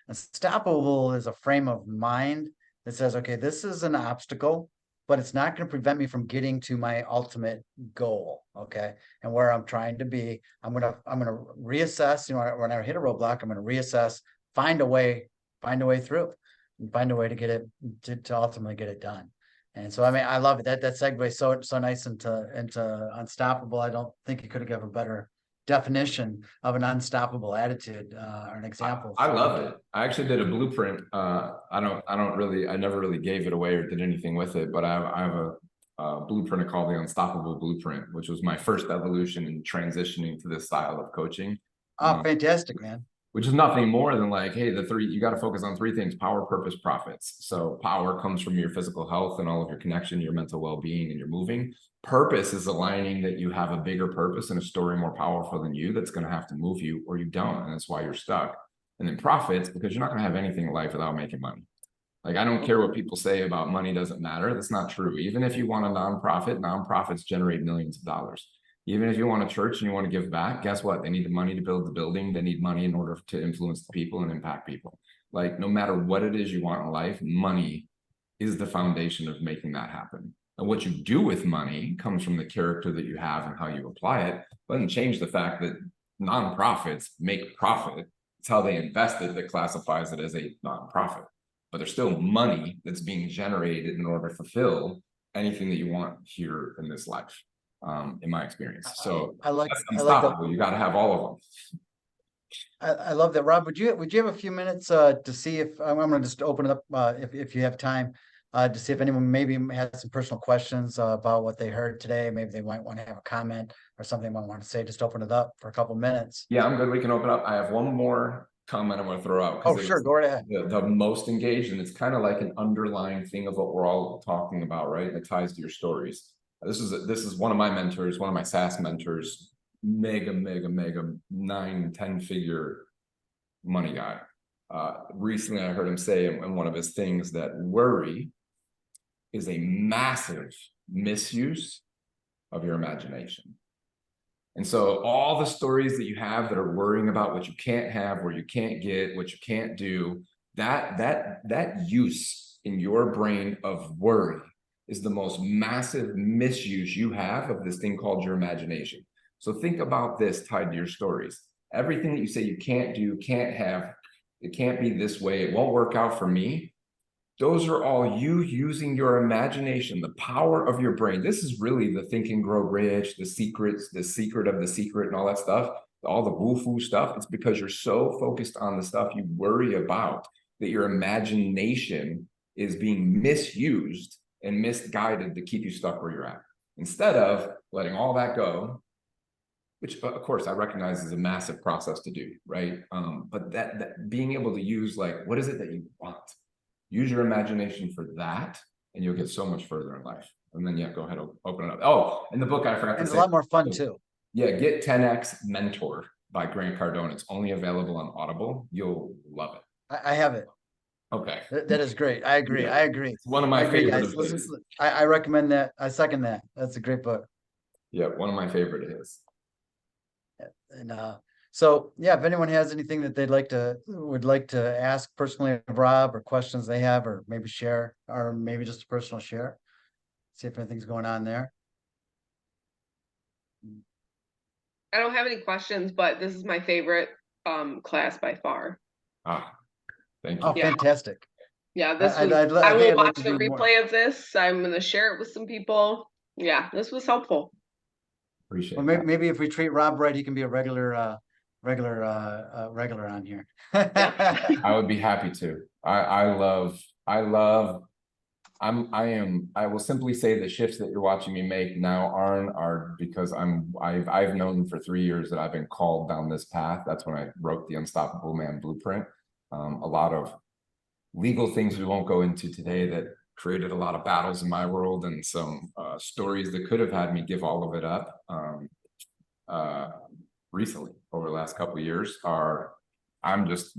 A: Unstoppable is a frame of mind that says, okay, this is an obstacle, but it's not going to prevent me from getting to my ultimate goal, okay? And where I'm trying to be, I'm gonna reassess. When I hit a roadblock, I'm going to reassess, find a way through, and find a way to get it to ultimately get it done. And so, I mean, I love it. That segues so nice into Unstoppable. I don't think you could have given a better definition of an unstoppable attitude or an example.
B: I love it. I actually did a blueprint. I never really gave it away or did anything with it, but I have a blueprint called the Unstoppable Blueprint, which was my first evolution in transitioning to this style of coaching.
A: Oh, fantastic, man.
B: which is nothing more than like, hey, you got to focus on three things: power, purpose, profits. So power comes from your physical health and all of your connection, your mental well-being, and your moving. Purpose is aligning that you have a bigger purpose and a story more powerful than you that's going to have to move you, or you don't, and that's why you're stuck. And then profits, because you're not going to have anything in life without making money. Like, I don't care what people say about money doesn't matter. That's not true. Even if you want a nonprofit, nonprofits generate millions of dollars. Even if you want a church and you want to give back, guess what? They need the money to build the building. They need money in order to influence the people and impact people. Like, no matter what it is you want in life, money is the foundation of making that happen. And what you do with money comes from the character that you have and how you apply it. Doesn't change the fact that nonprofits make profit. It's how they invest it that classifies it as a nonprofit. But there's still money that's being generated in order to fulfill anything that you want here in this life. In my experience. So
A: I like
B: unstoppable. You got to have all of them.
A: I love that. Rob, would you have a few minutes to see if I'm going to just open it up if you have time to see if anyone maybe has some personal questions about what they heard today. Maybe they might want to have a comment or something they might want to say. Just open it up for a couple minutes.
B: Yeah, I'm good. We can open up. I have one more comment I'm going to throw out.
A: Oh, sure. Go right ahead.
B: The most engaged, and it's kind of like an underlying thing of what we're all talking about, right? It ties to your stories. This is one of my mentors, one of my SaaS mentors, mega 9-10 figure money guy. Recently I heard him say in one of his things that worry is a massive misuse of your imagination. And so all the stories that you have that are worrying about what you can't have, where you can't get, what you can't do, that use in your brain of worry is the most massive misuse you have of this thing called your imagination. So think about this tied to your stories. Everything that you say you can't do, can't have, it can't be this way, it won't work out for me. Those are all you using your imagination, the power of your brain. This is really the Think and Grow Rich, the secrets, the secret of the secret and all that stuff, all the woo-foo stuff. It's because you're so focused on the stuff you worry about that your imagination is being misused and misguided to keep you stuck where you're at. Instead of letting all that go, which of course I recognize is a massive process to do, right? But that being able to use, like, what is it that you want? Use your imagination for that, and you'll get so much further in life. And then, yeah, go ahead, open it up. Oh, and the book I forgot to say.
A: It's a lot more fun too.
B: Yeah, get 10X Mentor by Grant Cardone. It's only available on Audible. You'll love it.
A: I have it.
B: Okay.
A: That is great. I agree.
B: Yeah.
A: I agree.
B: It's one of my favorite.
A: I recommend that. I second that. That's a great book.
B: Yeah, one of my favorite is.
A: And so yeah, if anyone has anything that would like to ask personally of Rob, or questions they have, or maybe share, or maybe just a personal share, see if anything's going on there.
D: I don't have any questions, but this is my favorite class by far.
B: Thank you.
A: Oh, fantastic.
D: Yeah, this was, I will watch the replay of this. I'm going to share it with some people. Yeah, this was helpful.
B: Appreciate
A: it. Well, maybe if we treat Rob right, he can be a regular on here.
B: I would be happy to. I will simply say the shifts that you're watching me make now are because I've known for 3 years that I've been called down this path. That's when I wrote the Unstoppable Man Blueprint. A lot of legal things we won't go into today that created a lot of battles in my world, and some stories that could have had me give all of it up recently over the last couple of years. I'm just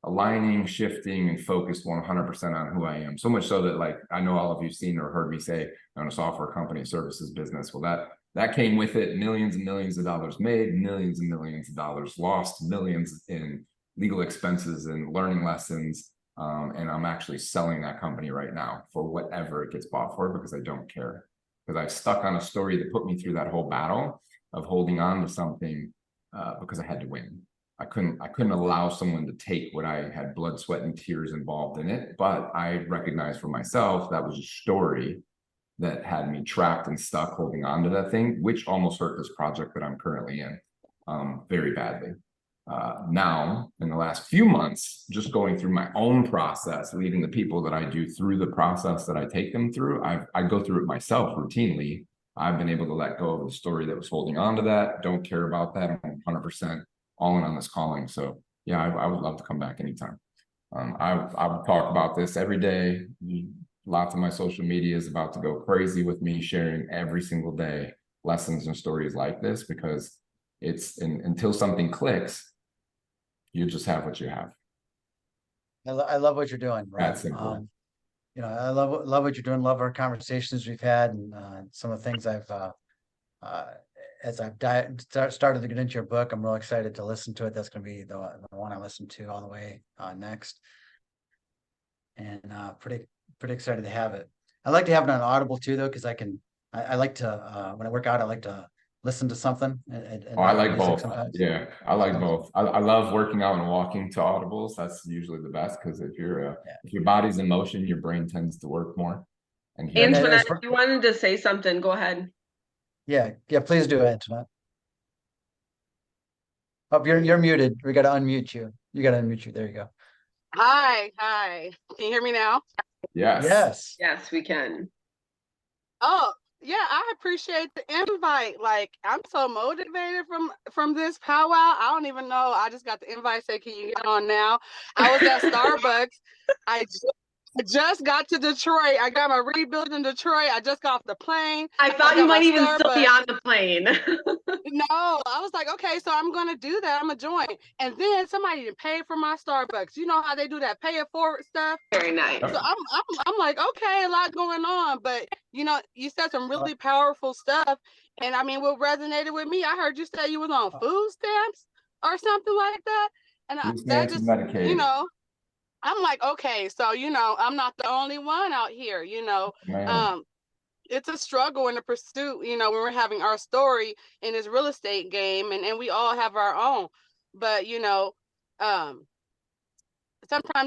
B: aligning, shifting, and focused 100% on who I am. So much so that, like, I know all of you've seen or heard me say, I own a software company, services business. Well, that came with it millions and millions of dollars made, millions and millions of dollars lost, millions in legal expenses and learning lessons. And I'm actually selling that company right now for whatever it gets bought for, because I don't care. Because I stuck on a story that put me through that whole battle of holding on to something because I had to win. I couldn't allow someone to take what I had blood, sweat, and tears involved in it. But I recognized for myself that was a story that had me trapped and stuck holding on to that thing, which almost hurt this project that I'm currently in very badly. Now, in the last few months, just going through my own process, leading the people that I do through the process that I take them through, I go through it myself routinely. I've been able to let go of the story that was holding on to that. Don't care about that. I'm 100% all in on this calling. So yeah, I would love to come back anytime. I would talk about this every day. Lots of my social media is about to go crazy with me sharing every single day lessons and stories like this, because until something clicks, you just have what you have.
A: I love what you're doing, Rob.
B: That's simple.
A: You know, I love what you're doing. Love our conversations we've had, and some of the things I've as I've started to get into your book. I'm real excited to listen to it. That's going to be the one I listen to all the way next, and pretty excited to have it. I like to have it on Audible too, though, because I like to when I work out, I like to listen to something.
B: Oh, I like both.
A: Sometimes.
B: Yeah, I like both. I love working out and walking to audibles. That's usually the best, because if your body's in motion, your brain tends to work more. And
D: Antoinette, if you wanted to say something, go ahead.
A: Yeah, please do, Antoinette. Oh, you're muted. We got to unmute you. You got to unmute you. There you go.
E: Hi. Can you hear me now?
B: Yes.
D: Yes, we can.
E: Oh, yeah, I appreciate the invite. Like, I'm so motivated from this powwow. I don't even know. I just got the invite, say, can you get on now? I was at Starbucks. I just got to Detroit. I got my rebuild in Detroit. I just got off the plane.
D: I thought you might even still be on the plane.
E: No, I was like, okay, so I'm gonna do that. I'm gonna join. And then somebody didn't pay for my Starbucks. You know how they do that pay it forward stuff?
D: Very nice.
E: So I'm like, okay, a lot going on. But you know, you said some really powerful stuff. And I mean, what resonated with me, I heard you say you was on food stamps or something like that. And that just, you know, I'm like, okay, so you know, I'm not the only one out here, you know. It's a struggle and a pursuit, you know, when we're having our story in this real estate game, and we all have our own. But, you know, sometimes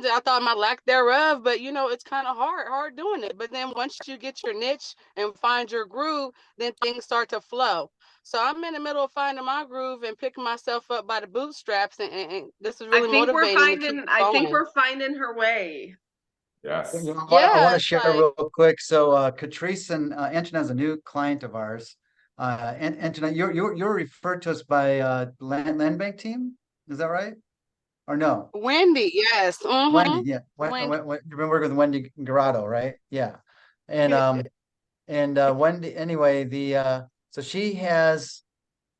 E: I thought my lack thereof, but, you know, it's kind of hard doing it. But then once you get your niche and find your groove, then things start to flow. So I'm in the middle of finding my groove and picking myself up by the bootstraps. And this is really motivating.
D: I think we're finding her way.
B: Yes.
A: I want to share real quick. So Catrice and Antoinette is a new client of ours. Antoinette, you're referred to us by land bank team. Is that right? Or no?
E: Wendy, yes. Mm-hmm.
A: Wendy, yeah. You've been working with Wendy Garado, right? Yeah. And Wendy, anyway, so she has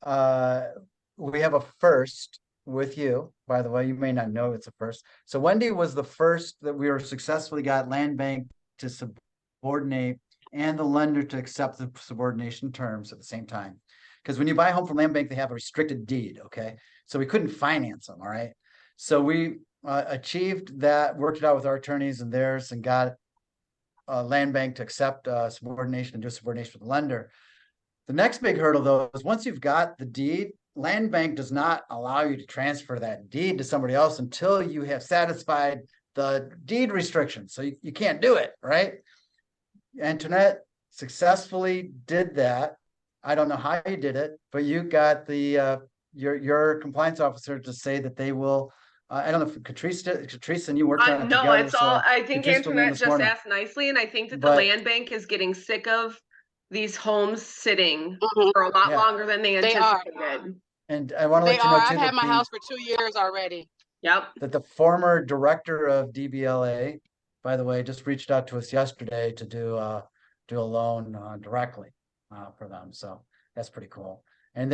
A: we have a first with you, by the way. You may not know it's a first. So Wendy was the first that we were successfully got land bank to subordinate and the lender to accept the subordination terms at the same time. Because when you buy a home from land bank, they have a restricted deed, okay? So we couldn't finance them, all right? So we achieved that, worked it out with our attorneys and theirs, and got land bank to accept subordination and do subordination with the lender. The next big hurdle, though, is once you've got the deed, land bank does not allow you to transfer that deed to somebody else until you have satisfied the deed restrictions. So you can't do it, right? Antoinette successfully did that. I don't know how you did it, but you got the your compliance officer to say that they will. I don't know if Catrice and you worked on it together.
D: No, it's all. I think Antoinette just asked nicely, and I think that the land bank is getting sick of these homes sitting for a lot longer than they anticipated.
A: And I want to let you know too.
E: I've had my house for 2 years already.
D: Yep.
A: That the former director of DBLA, by the way, just reached out to us yesterday to do a loan directly for them. So that's pretty cool. And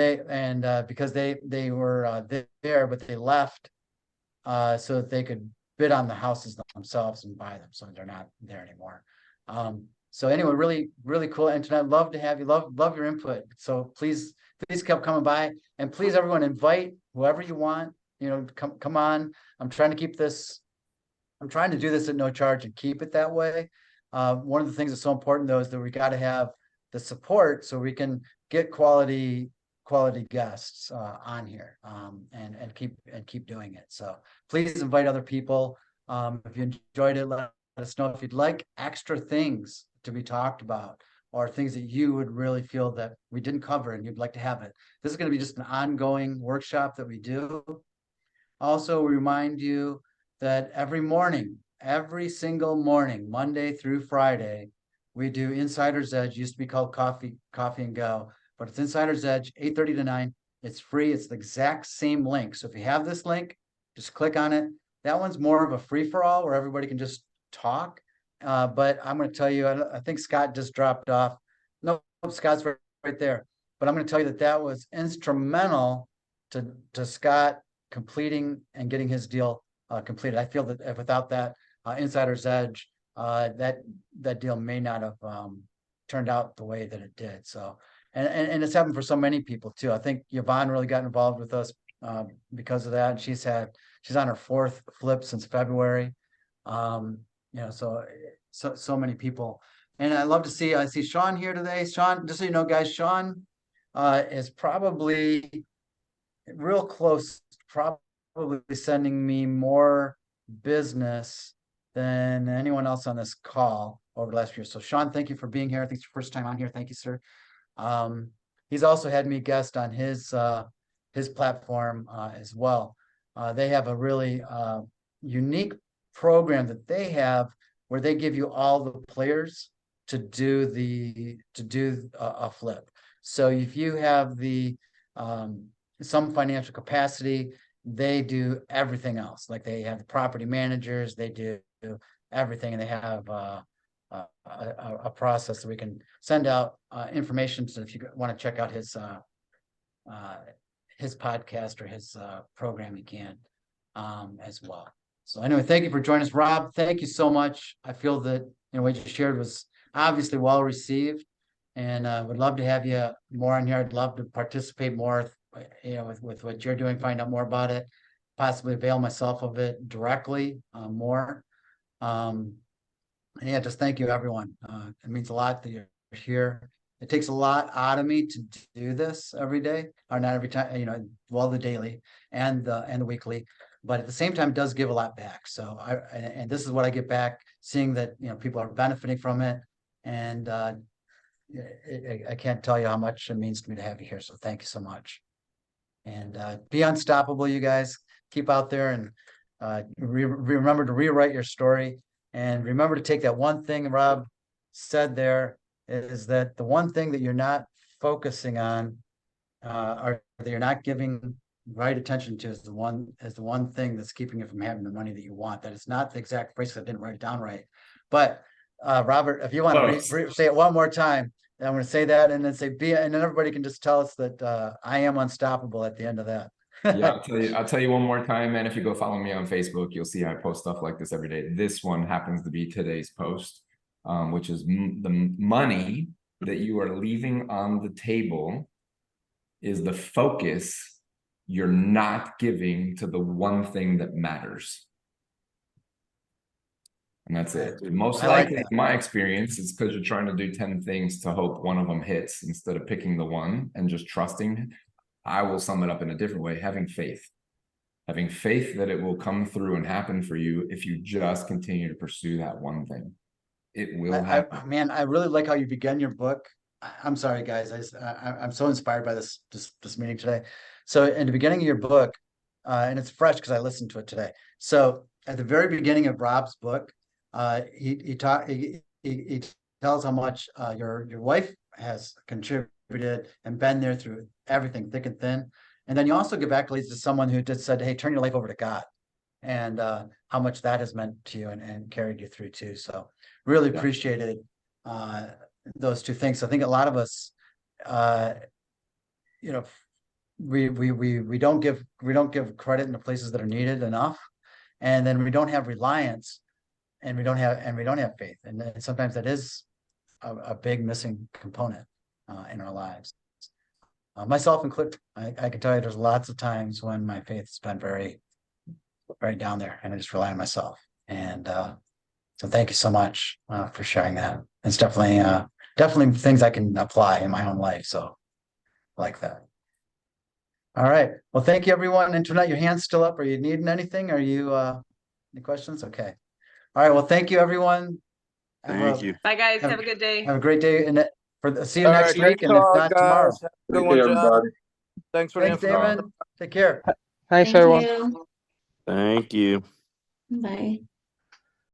A: because they were there, but they left so that they could bid on the houses themselves and buy them. So they're not there anymore. So anyway, really, really cool. Antoinette, love to have you. Love your input. So please keep coming by, and please, everyone, invite whoever you want. You know, come on. I'm trying to do this at no charge and keep it that way. One of the things that's so important, though, is that we got to have the support so we can get quality guests on here and keep doing it. So please invite other people. If you enjoyed it, let us know. If you'd like extra things to be talked about, or things that you would really feel that we didn't cover and you'd like to have it. This is going to be just an ongoing workshop that we do. Also, remind you that every single morning, Monday through Friday, we do Insider's Edge. Used to be called Coffee and Go, but it's Insider's Edge, 8:30 to 9. It's free. It's the exact same link. So if you have this link, just click on it. That one's more of a free-for-all where everybody can just talk. But I'm going to tell you, I think Scott just dropped off. No, Scott's right there. But I'm going to tell you that was instrumental to Scott completing and getting his deal completed. I feel that if without that insider's edge, that deal may not have turned out the way that it did. So, and it's happened for so many people too. I think Yvonne really got involved with us because of that. She's on her 4th flip since February. So many people. And I love to see, I see Sean here today. Sean, just so you know, guys, Sean is probably real close, probably sending me more business than anyone else on this call over the last year. So Sean, thank you for being here. I think it's your first time on here. Thank you, sir. He's also had me guest on his platform as well. They have a really unique program that they have where they give you all the players to do a flip. So if you have some financial capacity, they do everything else. Like they have the property managers, they do everything, and they have a process that we can send out information. So if you want to check out his podcast or his program, you can as well. So anyway, thank you for joining us, Rob. Thank you so much. I feel that what you shared was obviously well received, and would love to have you more on here. I'd love to participate more, with what you're doing, find out more about it, possibly avail myself of it directly more. Yeah, just thank you, everyone. It means a lot that you're here. It takes a lot out of me to do this every day, or not every time, well, the daily and the weekly, but at the same time, it does give a lot back. So and this is what I get back, seeing that, people are benefiting from it. And I can't tell you how much it means to me to have you here. So thank you so much. And be unstoppable, you guys. Keep out there and remember to rewrite your story. And remember to take that one thing Rob said there, is that the one thing that you're not focusing on or that you're not giving right attention to is the one thing that's keeping you from having the money that you want. That is not the exact phrase, I didn't write it down right. But Robert, if you want to say it one more time, I'm going to say that and then say and then everybody can just tell us that I am unstoppable at the end of that.
B: Yeah, I'll tell you one more time, man. If you go follow me on Facebook, you'll see I post stuff like this every day. This one happens to be today's post, which is the money that you are leaving on the table is the focus you're not giving to the one thing that matters. And that's it. Most likely, in my experience, it's because you're trying to do 10 things to hope one of them hits instead of picking the one and just trusting. I will sum it up in a different way. Having faith that it will come through and happen for you if you just continue to pursue that one thing. It will happen.
A: Man, I really like how you began your book. I'm sorry, guys. I'm so inspired by this meeting today. So in the beginning of your book, and it's fresh because I listened to it today. So at the very beginning of Rob's book, he tells how much your wife has contributed and been there through everything, thick and thin. And then you also give accolades to someone who just said, hey, turn your life over to God, and how much that has meant to you and carried you through too. So really appreciated those two things. I think a lot of us, we don't give credit in the places that are needed enough, and then we don't have reliance, and we don't have faith, and sometimes that is a big missing component in our lives. Myself included. I can tell you, there's lots of times when my faith has been very, very down there, and I just rely on myself. And so, thank you so much for sharing that. It's definitely things I can apply in my own life. So, like that. All right. Well, thank you, everyone. Internet, your hand's still up. Are you needing anything? Are you any questions? Okay. All right. Well, thank you, everyone.
F: Thank you.
D: Bye, guys. Have a good day.
A: Have a great day, and see you next week, and if not tomorrow.
F: Good one, John. Thanks for the info.
A: David. Take care.
G: Thanks, everyone.
F: Thank you.
G: Bye.